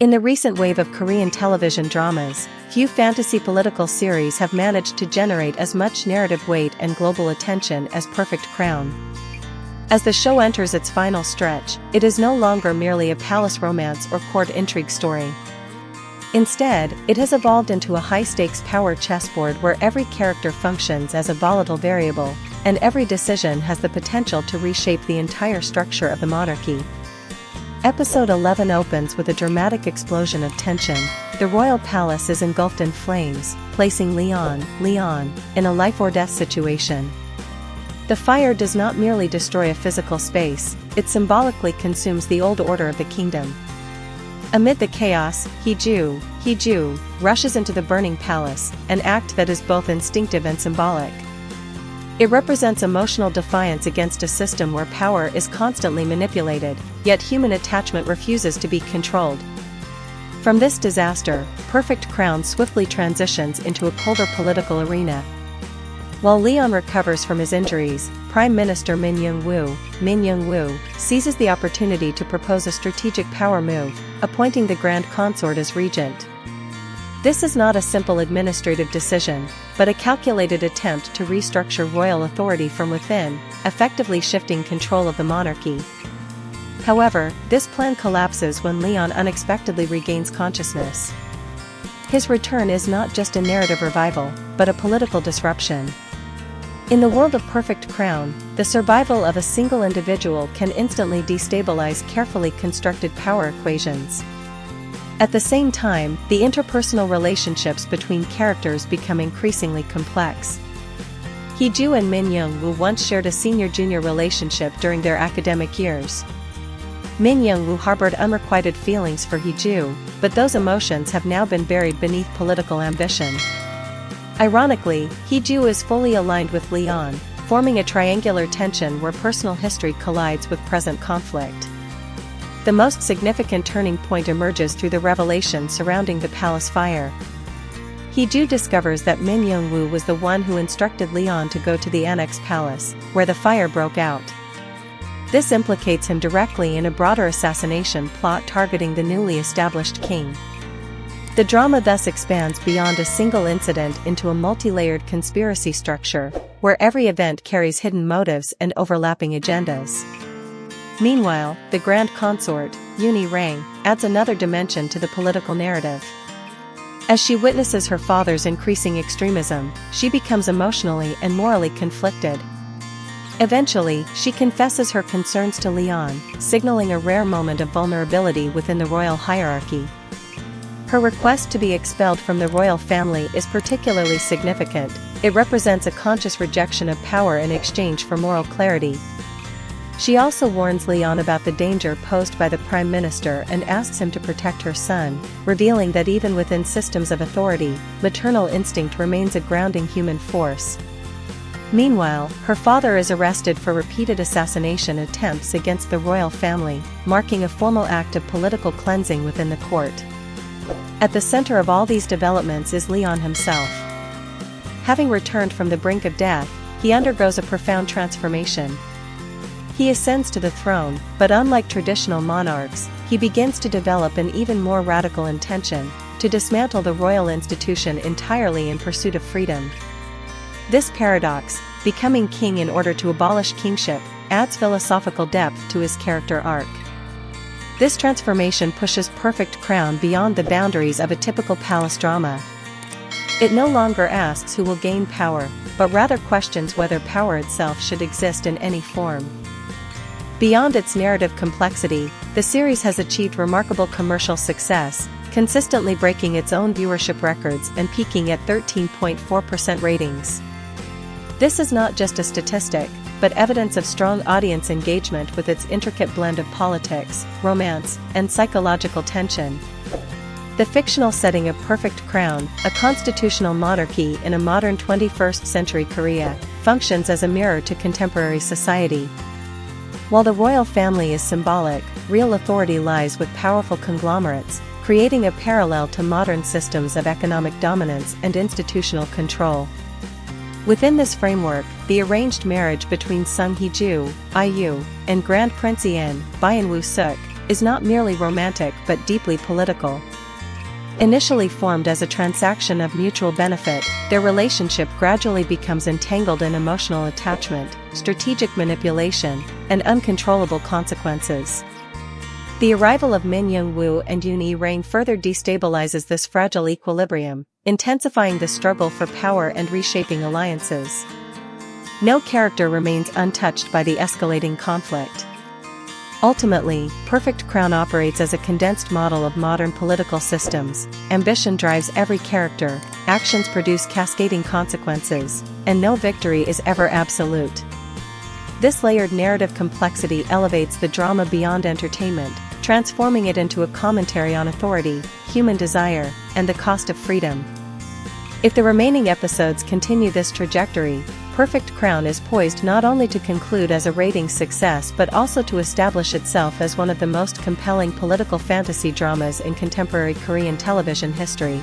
In the recent wave of Korean television dramas, few fantasy political series have managed to generate as much narrative weight and global attention as Perfect Crown. As the show enters its final stretch, it is no longer merely a palace romance or court intrigue story. Instead, it has evolved into a high-stakes power chessboard where every character functions as a volatile variable, and every decision has the potential to reshape the entire structure of the monarchy. Episode 11 opens with a dramatic explosion of tension. The royal palace is engulfed in flames, placing Leon, in a life-or-death situation. The fire does not merely destroy a physical space, it symbolically consumes the old order of the kingdom. Amid the chaos, Hee Joo, rushes into the burning palace, an act that is both instinctive and symbolic. It represents emotional defiance against a system where power is constantly manipulated, yet human attachment refuses to be controlled. From this disaster, Perfect Crown swiftly transitions into a colder political arena. While Leon recovers from his injuries, Prime Minister Min Young-woo, seizes the opportunity to propose a strategic power move, appointing the Grand Consort as regent. This is not a simple administrative decision, but a calculated attempt to restructure royal authority from within, effectively shifting control of the monarchy. However, this plan collapses when Leon unexpectedly regains consciousness. His return is not just a narrative revival, but a political disruption. In the world of Perfect Crown, the survival of a single individual can instantly destabilize carefully constructed power equations. At the same time, the interpersonal relationships between characters become increasingly complex. Hee Joo and Min Young-woo once shared a senior-junior relationship during their academic years. Min Young-woo harbored unrequited feelings for Hee Joo, but those emotions have now been buried beneath political ambition. Ironically, Hee Joo is fully aligned with Leon, forming a triangular tension where personal history collides with present conflict. The most significant turning point emerges through the revelation surrounding the palace fire. Hee Joo discovers that Min Young-woo was the one who instructed Leon to go to the Annex Palace, where the fire broke out. This implicates him directly in a broader assassination plot targeting the newly established king. The drama thus expands beyond a single incident into a multi-layered conspiracy structure, where every event carries hidden motives and overlapping agendas. Meanwhile, the Grand Consort, Rang, adds another dimension to the political narrative. As she witnesses her father's increasing extremism, she becomes emotionally and morally conflicted. Eventually, she confesses her concerns to Leon, signaling a rare moment of vulnerability within the royal hierarchy. Her request to be expelled from the royal family is particularly significant. It represents a conscious rejection of power in exchange for moral clarity. She also warns Leon about the danger posed by the Prime Minister and asks him to protect her son, revealing that even within systems of authority, maternal instinct remains a grounding human force. Meanwhile, her father is arrested for repeated assassination attempts against the royal family, marking a formal act of political cleansing within the court. At the center of all these developments is Leon himself. Having returned from the brink of death, he undergoes a profound transformation. He ascends to the throne, but unlike traditional monarchs, he begins to develop an even more radical intention, to dismantle the royal institution entirely in pursuit of freedom. This paradox, becoming king in order to abolish kingship, adds philosophical depth to his character arc. This transformation pushes Perfect Crown beyond the boundaries of a typical palace drama. It no longer asks who will gain power, but rather questions whether power itself should exist in any form. Beyond its narrative complexity, the series has achieved remarkable commercial success, consistently breaking its own viewership records and peaking at 13.4% ratings. This is not just a statistic, but evidence of strong audience engagement with its intricate blend of politics, romance, and psychological tension. The fictional setting of Perfect Crown, a constitutional monarchy in a modern 21st century Korea, functions as a mirror to contemporary society. While the royal family is symbolic, real authority lies with powerful conglomerates, creating a parallel to modern systems of economic dominance and institutional control. Within this framework, the arranged marriage between Sung Hee Joo, IU, and Grand Prince Byeon Woo Seok, is not merely romantic but deeply political. Initially formed as a transaction of mutual benefit, their relationship gradually becomes entangled in emotional attachment, strategic manipulation, and uncontrollable consequences. The arrival of Min Young-woo and Yoon E-rain further destabilizes this fragile equilibrium, intensifying the struggle for power and reshaping alliances. No character remains untouched by the escalating conflict. Ultimately, Perfect Crown operates as a condensed model of modern political systems. Ambition drives every character, actions produce cascading consequences, and no victory is ever absolute. This layered narrative complexity elevates the drama beyond entertainment, transforming it into a commentary on authority, human desire, and the cost of freedom. If the remaining episodes continue this trajectory, Perfect Crown is poised not only to conclude as a ratings success but also to establish itself as one of the most compelling political fantasy dramas in contemporary Korean television history.